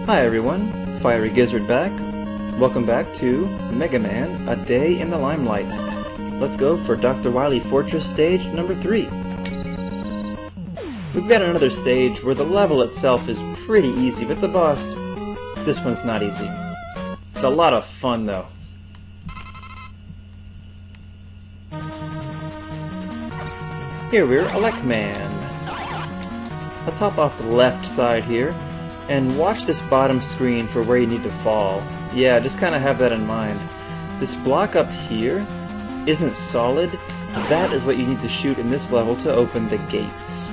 Hi everyone, Fiery Gizzard back. Welcome back to Mega Man, A Day in the Limelight. Let's go for Dr. Wily Fortress stage number 3. We've got another stage where the level itself is pretty easy, but the boss, this one's not easy. It's a lot of fun though. Here we're Elec Man. Let's hop off the left side here and watch this bottom screen for where you need to fall. Yeah, just kind of have that in mind. This block up here isn't solid. That is what you need to shoot in this level to open the gates.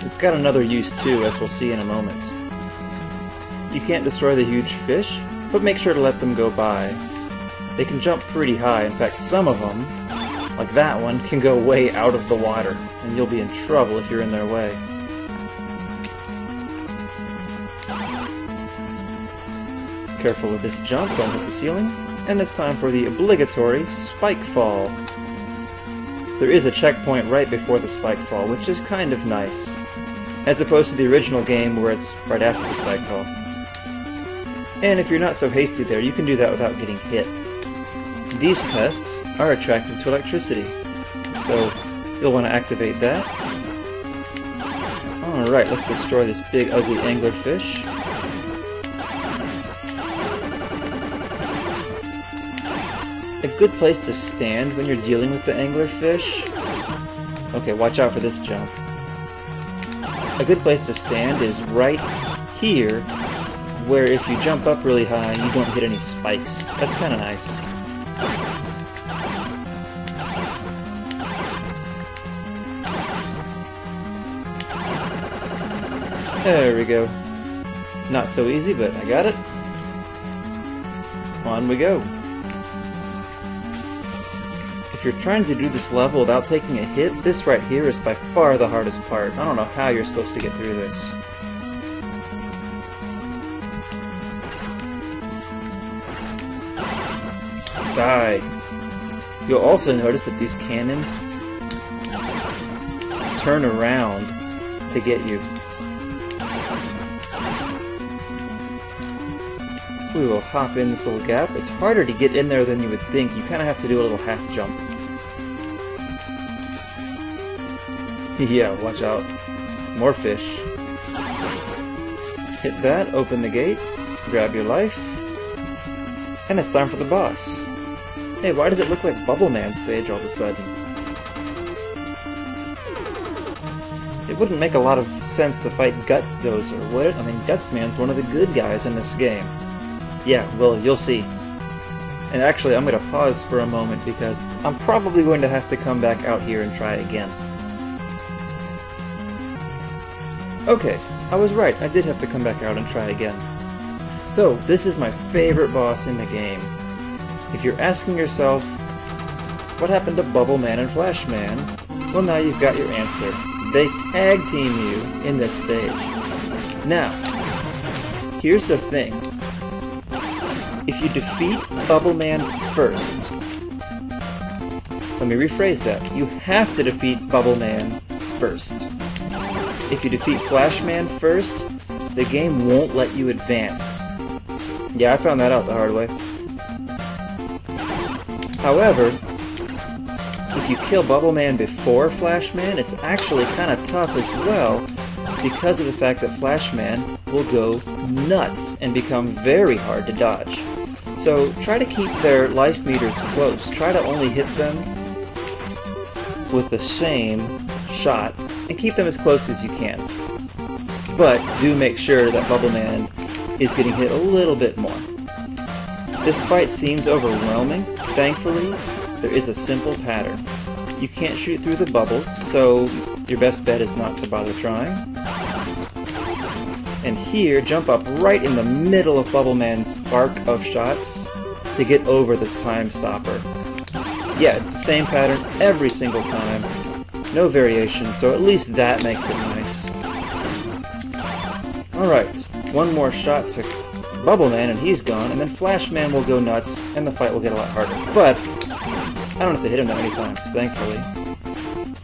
It's got another use too, as we'll see in a moment. You can't destroy the huge fish, but make sure to let them go by. They can jump pretty high. In fact, some of them, like that one, can go way out of the water, and you'll be in trouble if you're in their way. Careful with this jump, don't hit the ceiling. And it's time for the obligatory spike fall. There is a checkpoint right before the spike fall, which is kind of nice, as opposed to the original game where it's right after the spike fall. And if you're not so hasty there, you can do that without getting hit. These pests are attracted to electricity, so you'll want to activate that. Alright, let's destroy this big ugly anglerfish. A good place to stand when you're dealing with the anglerfish. Okay, watch out for this jump. A good place to stand is right here, where if you jump up really high, you don't hit any spikes. That's kind of nice. There we go. Not so easy, but I got it. On we go. If you're trying to do this level without taking a hit, this right here is by far the hardest part. I don't know how you're supposed to get through this. Die. You'll also notice that these cannons turn around to get you. We will hop in this little gap. It's harder to get in there than you would think. You kind of have to do a little half jump. Yeah, watch out. More fish. Hit that, open the gate, grab your life, and it's time for the boss. Hey, why does it look like Bubble Man stage all of a sudden? It wouldn't make a lot of sense to fight Guts Dozer, would it? I mean, Guts Man's one of the good guys in this game. Yeah, well, you'll see. And actually, I'm going to pause for a moment because I'm probably going to have to come back out here and try again. Okay, I was right. I did have to come back out and try again. So, this is my favorite boss in the game. If you're asking yourself, what happened to Bubble Man and Flash Man? Well, now you've got your answer. They tag team you in this stage. Now, here's the thing. If you defeat Bubble Man first, let me rephrase that. You have to defeat Bubble Man first. If you defeat Flash Man first, the game won't let you advance. Yeah, I found that out the hard way. However, if you kill Bubble Man before Flash Man, it's actually kind of tough as well, because of the fact that Flash Man will go nuts and become very hard to dodge. So try to keep their life meters close. Try to only hit them with the same shot, and keep them as close as you can. But do make sure that Bubble Man is getting hit a little bit more. This fight seems overwhelming. Thankfully, there is a simple pattern. You can't shoot through the bubbles, so your best bet is not to bother trying. And here, jump up right in the middle of Bubble Man's arc of shots to get over the time stopper. Yeah, it's the same pattern every single time. No variation, so at least that makes it nice. Alright, one more shot to Bubble Man and he's gone, and then Flash Man will go nuts and the fight will get a lot harder. But I don't have to hit him that many times, thankfully.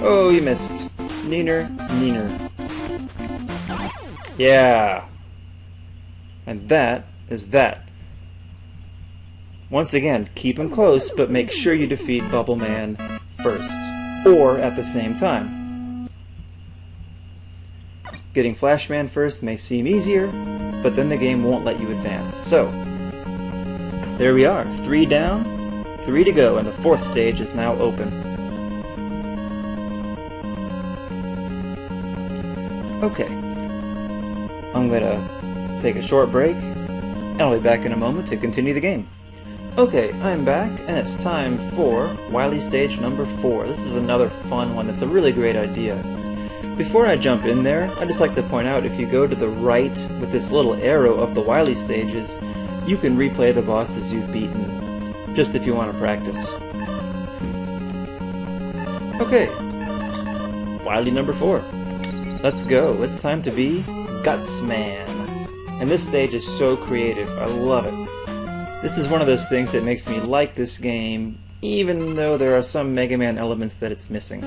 Oh, you missed. Neener, neener. Yeah. And that is that. Once again, keep him close, but make sure you defeat Bubble Man first, or at the same time. Getting Flash Man first may seem easier, but then the game won't let you advance. So, there we are, 3 down, 3 to go, and the 4th stage is now open. Okay, I'm gonna take a short break, and I'll be back in a moment to continue the game. Okay, I'm back, and it's time for Wily Stage number 4. This is another fun one. It's a really great idea. Before I jump in there, I'd just like to point out, if you go to the right with this little arrow of the Wily stages, you can replay the bosses you've beaten, just if you want to practice. Okay, Wily number 4. Let's go. It's time to be Guts Man. And this stage is so creative. I love it. This is one of those things that makes me like this game, even though there are some Mega Man elements that it's missing.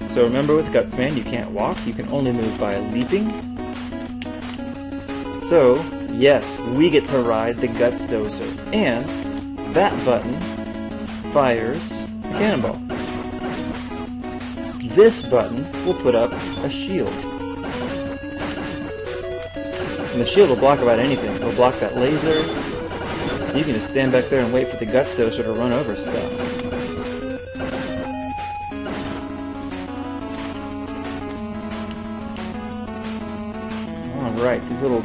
So remember, with Guts Man, you can't walk, you can only move by leaping. So, yes, we get to ride the Guts Dozer, and that button fires a cannonball. This button will put up a shield. And the shield will block about anything. It'll block that laser. You can just stand back there and wait for the Guts Dozer to run over stuff. Alright, these little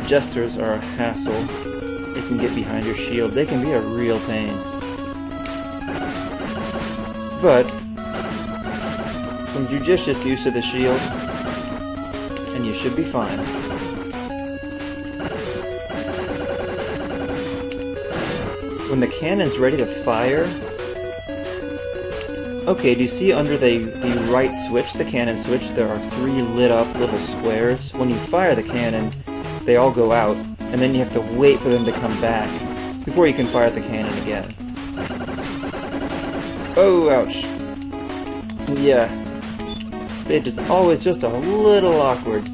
jesters are a hassle. They can get behind your shield. They can be a real pain. But some judicious use of the shield, and you should be fine. When the cannon's ready to fire... Okay, do you see under the right switch, the cannon switch, there are 3 lit up little squares? When you fire the cannon, they all go out, and then you have to wait for them to come back before you can fire the cannon again. Oh, ouch. Yeah. Stage is always just a little awkward.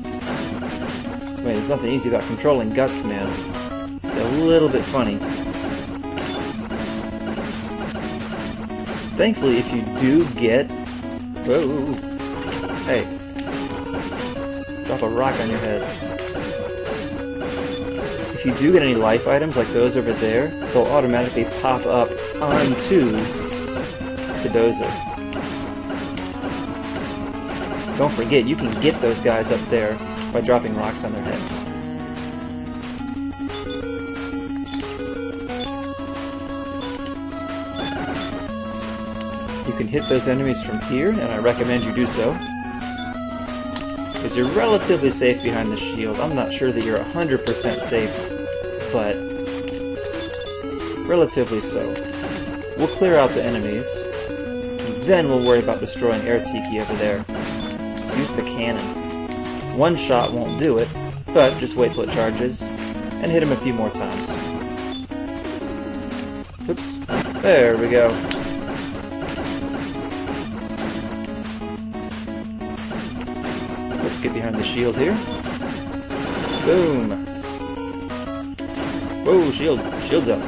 Wait, there's nothing easy about controlling Guts Man. They're a little bit funny. Thankfully, if you do get... Whoa! Hey. Drop a rock on your head. If you do get any life items like those over there, they'll automatically pop up onto the Dozer. Don't forget, you can get those guys up there by dropping rocks on their heads. You can hit those enemies from here, and I recommend you do so, because you're relatively safe behind the shield. I'm not sure that you're 100% safe, but relatively so. We'll clear out the enemies, and then we'll worry about destroying Air Tiki over there. Use the cannon. One shot won't do it, but just wait till it charges, and hit him a few more times. Oops. There we go. Get behind the shield here. Boom! Whoa, shield! Shield's up.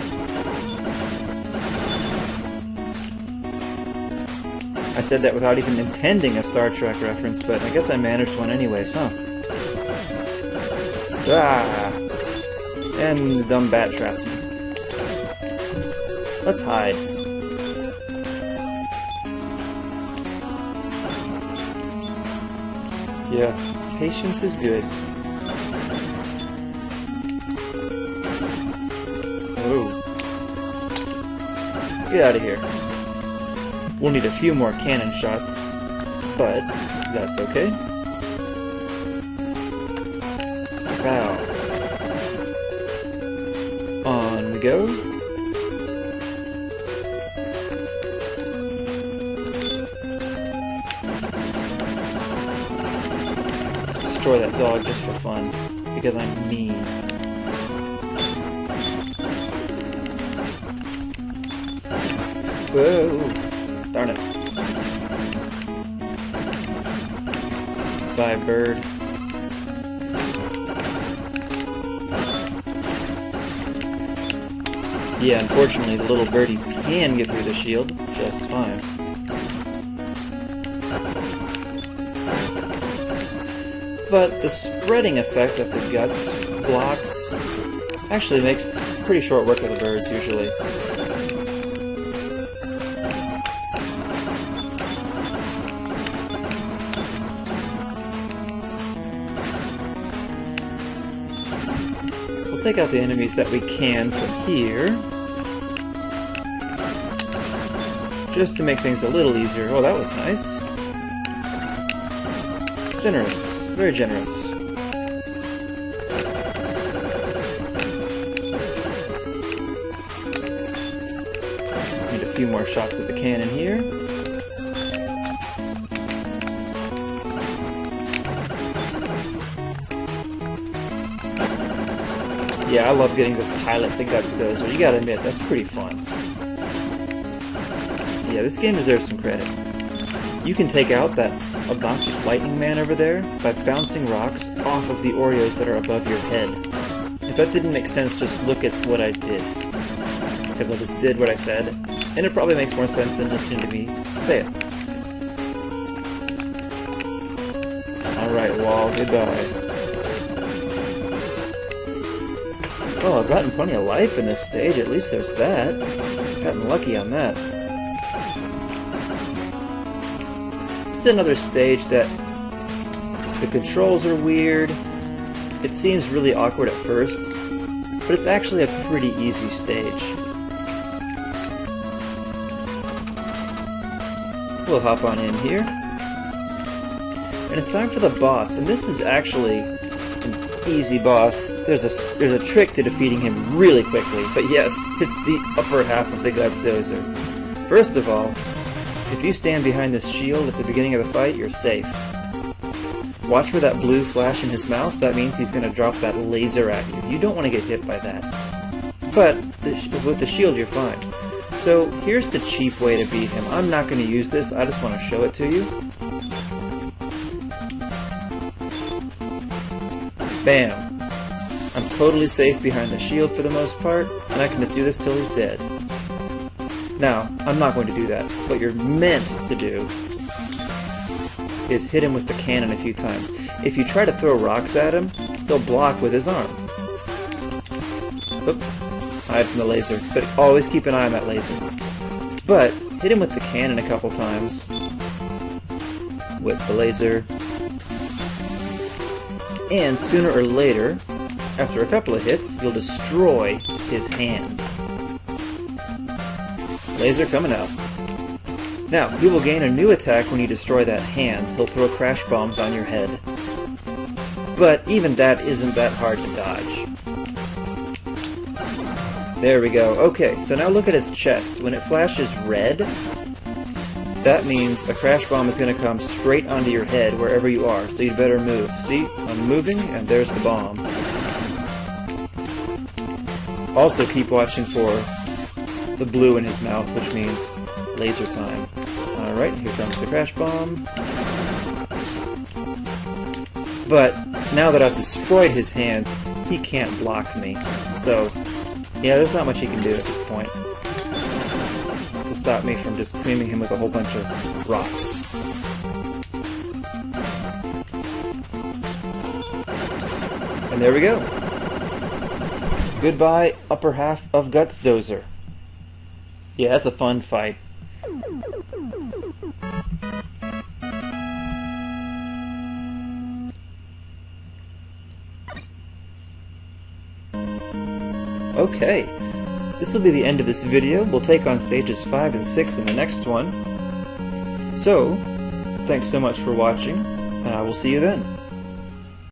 I said that without even intending a Star Trek reference, but I guess I managed one anyways, huh? Ah! And the dumb bat trapped me. Let's hide. Yeah, patience is good. Whoa. Get out of here. We'll need a few more cannon shots, but that's okay. Wow. On we go. Destroy that dog just for fun, because I'm mean. Whoa! Darn it. Die, bird. Yeah, unfortunately the little birdies can get through the shield just fine. But the spreading effect of the guts blocks actually makes pretty short work of the birds usually. We'll take out the enemies that we can from here, just to make things a little easier. Oh, that was nice. Generous. Very generous. Need a few more shots of the cannon here. Yeah, I love getting to pilot the Guts Dozer. You gotta admit, that's pretty fun. Yeah, this game deserves some credit. You can take out that obnoxious lightning man over there by bouncing rocks off of the Oreos that are above your head. If that didn't make sense, just look at what I did. Because I just did what I said, and it probably makes more sense than listening to me say it. Alright, wall, goodbye. Oh, I've gotten plenty of life in this stage, at least there's that. Gotten lucky on that. This is another stage that the controls are weird. It seems really awkward at first, but it's actually a pretty easy stage. We'll hop on in here. And it's time for the boss, and this is actually an easy boss. There's a trick to defeating him really quickly, but yes, it's the upper half of the Guts Dozer. First of all, if you stand behind this shield at the beginning of the fight, you're safe. Watch for that blue flash in his mouth. That means he's going to drop that laser at you. You don't want to get hit by that. But with the shield, you're fine. So here's the cheap way to beat him. I'm not going to use this. I just want to show it to you. Bam. I'm totally safe behind the shield for the most part, and I can just do this till he's dead. Now, I'm not going to do that. What you're meant to do is hit him with the cannon a few times. If you try to throw rocks at him, he'll block with his arm. Oop. Hide from the laser, but always keep an eye on that laser. But hit him with the cannon a couple times with the laser, and sooner or later, after a couple of hits, you'll destroy his hand. Laser coming out. Now, you will gain a new attack when you destroy that hand. He'll throw crash bombs on your head. But even that isn't that hard to dodge. There we go. Okay, so now look at his chest. When it flashes red, that means a crash bomb is going to come straight onto your head wherever you are, so you'd better move. See? I'm moving, and there's the bomb. Also keep watching for the blue in his mouth, which means laser time. Alright, here comes the crash bomb. But now that I've destroyed his hand, he can't block me. So, yeah, there's not much he can do at this point to stop me from just creaming him with a whole bunch of rocks. And there we go. Goodbye, upper half of Guts Dozer. Yeah, that's a fun fight. Okay, this will be the end of this video. We'll take on stages 5 and 6 in the next one. So, thanks so much for watching, and I will see you then.